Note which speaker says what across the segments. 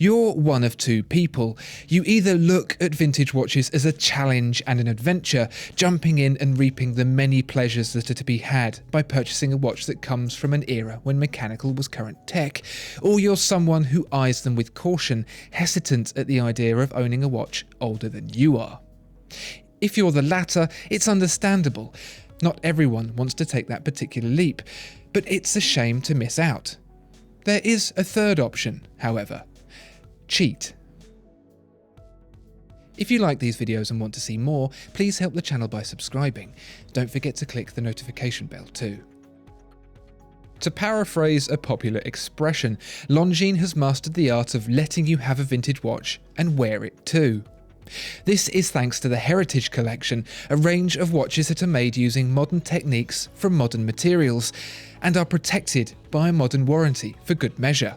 Speaker 1: You're one of two people. You either look at vintage watches as a challenge and an adventure, jumping in and reaping the many pleasures that are to be had by purchasing a watch that comes from an era when mechanical was current tech, or you're someone who eyes them with caution, hesitant at the idea of owning a watch older than you are. If you're the latter, it's understandable. Not everyone wants to take that particular leap, but it's a shame to miss out. There is a third option, however. Cheat. If you like these videos and want to see more, please help the channel by subscribing. Don't forget to click the notification bell too. To paraphrase a popular expression, Longines has mastered the art of letting you have a vintage watch and wear it too. This is thanks to the Heritage Collection, a range of watches that are made using modern techniques from modern materials and are protected by a modern warranty for good measure.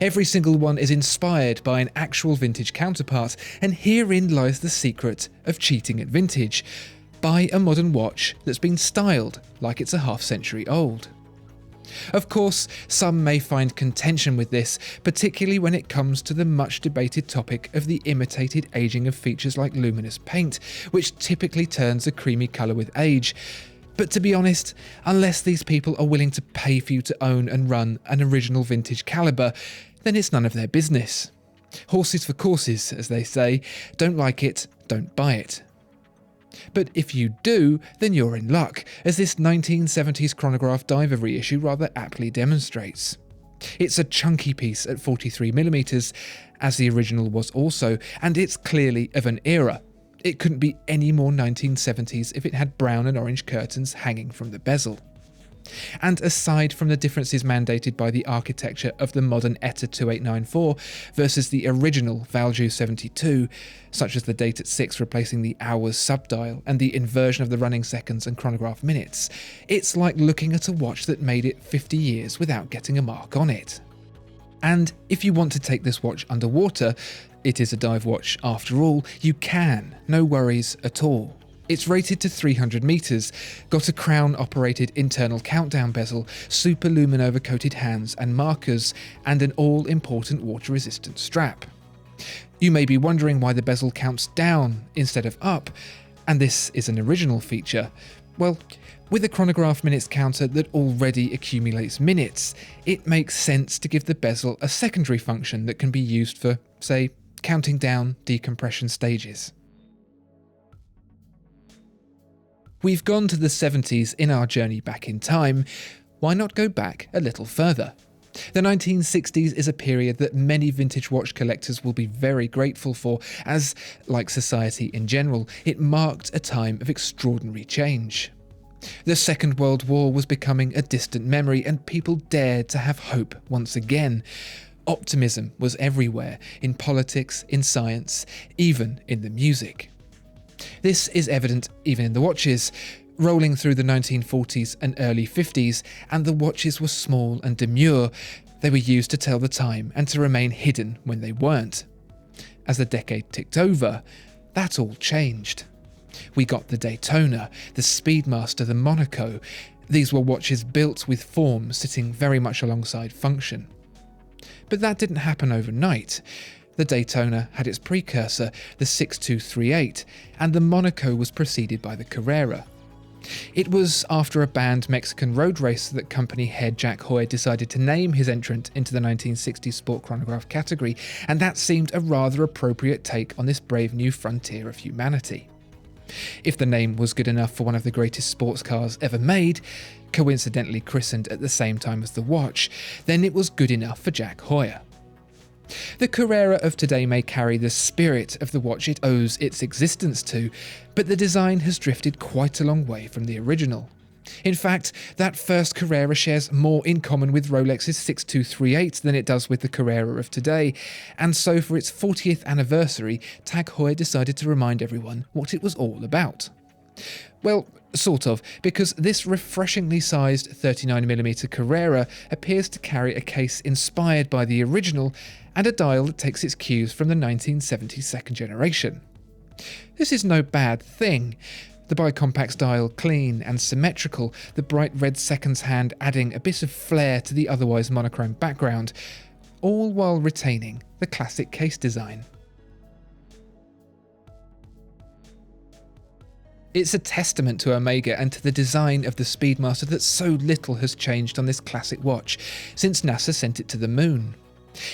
Speaker 1: Every single one is inspired by an actual vintage counterpart, and herein lies the secret of cheating at vintage. Buy a modern watch that's been styled like it's a half-century old. Of course, some may find contention with this, particularly when it comes to the much debated topic of the imitated aging of features like luminous paint, which typically turns a creamy colour with age. But to be honest, unless these people are willing to pay for you to own and run an original vintage caliber, then it's none of their business. Horses for courses, as they say. Don't like it, don't buy it. But if you do, then you're in luck, as this 1970s Chronograph diver reissue rather aptly demonstrates. It's a chunky piece at 43mm, as the original was also, and it's clearly of an era. It couldn't be any more 1970s if it had brown and orange curtains hanging from the bezel. And aside from the differences mandated by the architecture of the modern ETA 2894 versus the original Valjoux 72, such as the date at 6 replacing the hours subdial and the inversion of the running seconds and chronograph minutes, it's like looking at a watch that made it 50 years without getting a mark on it. And if you want to take this watch underwater, it is a dive watch after all, you can, no worries at all. It's rated to 300 meters, got a crown-operated internal countdown bezel, super luminova coated hands and markers, and an all-important water-resistant strap. You may be wondering why the bezel counts down instead of up, and this is an original feature. Well, with a chronograph minutes counter that already accumulates minutes, it makes sense to give the bezel a secondary function that can be used for, say, counting down decompression stages. We've gone to the 70s in our journey back in time. Why not go back a little further? The 1960s is a period that many vintage watch collectors will be very grateful for, as, like society in general, it marked a time of extraordinary change. The Second World War was becoming a distant memory, and people dared to have hope once again. Optimism was everywhere, in politics, in science, even in the music. This is evident even in the watches. Rolling through the 1940s and early 50s, and the watches were small and demure. They were used to tell the time and to remain hidden when they weren't. As the decade ticked over, that all changed. We got the Daytona, the Speedmaster, the Monaco. These were watches built with form sitting very much alongside function. But that didn't happen overnight. The Daytona had its precursor, the 6238, and the Monaco was preceded by the Carrera. It was after a banned Mexican road race that company head TAG Heuer decided to name his entrant into the 1960s sport chronograph category, and that seemed a rather appropriate take on this brave new frontier of humanity. If the name was good enough for one of the greatest sports cars ever made, coincidentally christened at the same time as the watch, then it was good enough for TAG Heuer. The Carrera of today may carry the spirit of the watch it owes its existence to, but the design has drifted quite a long way from the original. In fact, that first Carrera shares more in common with Rolex's 6238 than it does with the Carrera of today, and so for its 40th anniversary, TAG Heuer decided to remind everyone what it was all about. Well, sort of, because this refreshingly sized 39mm Carrera appears to carry a case inspired by the original and a dial that takes its cues from the 1970s second generation. This is no bad thing. The bicompact dial clean and symmetrical, the bright red seconds hand adding a bit of flair to the otherwise monochrome background. all while retaining the classic case design. It's a testament to Omega and to the design of the Speedmaster that so little has changed on this classic watch since NASA sent it to the moon.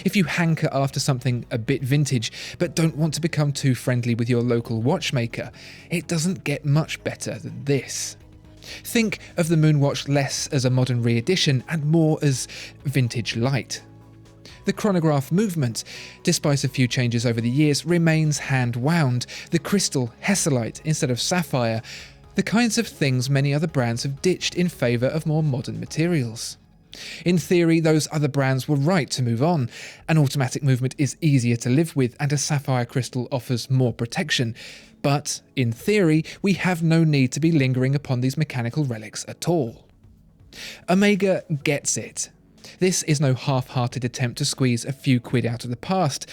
Speaker 1: If you hanker after something a bit vintage but don't want to become too friendly with your local watchmaker, it doesn't get much better than this. Think of the Moonwatch less as a modern re-edition and more as vintage light. The chronograph movement, despite a few changes over the years, remains hand-wound, the crystal hesselite instead of sapphire, the kinds of things many other brands have ditched in favour of more modern materials. In theory, those other brands were right to move on. An automatic movement is easier to live with and a sapphire crystal offers more protection. But, in theory, we have no need to be lingering upon these mechanical relics at all. Omega gets it. This is no half-hearted attempt to squeeze a few quid out of the past.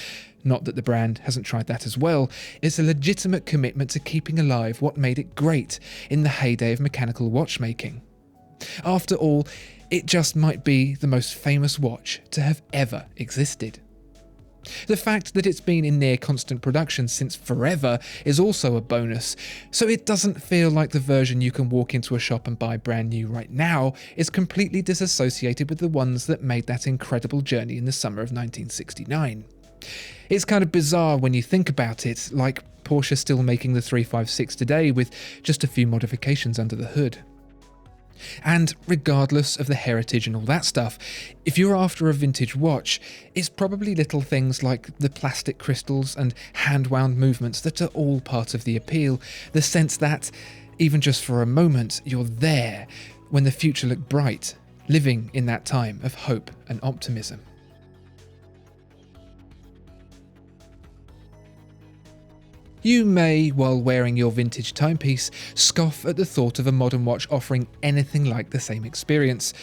Speaker 1: Not that the brand hasn't tried that as well. It's a legitimate commitment to keeping alive what made it great in the heyday of mechanical watchmaking. After all, it just might be the most famous watch to have ever existed. The fact that it's been in near constant production since forever is also a bonus, so it doesn't feel like the version you can walk into a shop and buy brand new right now is completely disassociated with the ones that made that incredible journey in the summer of 1969. It's kind of bizarre when you think about it, like Porsche still making the 356 today with just a few modifications under the hood. And regardless of the heritage and all that stuff, if you're after a vintage watch, it's probably little things like the plastic crystals and hand-wound movements that are all part of the appeal, the sense that, even just for a moment, you're there when the future looked bright, living in that time of hope and optimism. You may, while wearing your vintage timepiece, scoff at the thought of a modern watch offering anything like the same experience,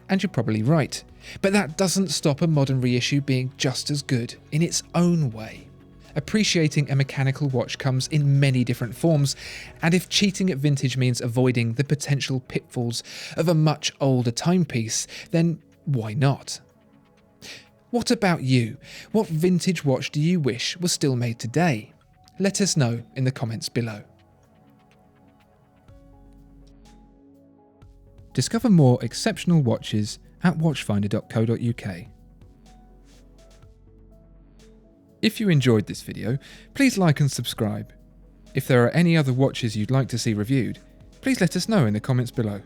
Speaker 1: and you're probably right, but that doesn't stop a modern reissue being just as good in its own way. Appreciating a mechanical watch comes in many different forms, and if cheating at vintage means avoiding the potential pitfalls of a much older timepiece, then why not? What about you? What vintage watch do you wish was still made today? Let us know in the comments below. Discover more exceptional watches at watchfinder.co.uk. If you enjoyed this video, please like and subscribe. If there are any other watches you'd like to see reviewed, please let us know in the comments below.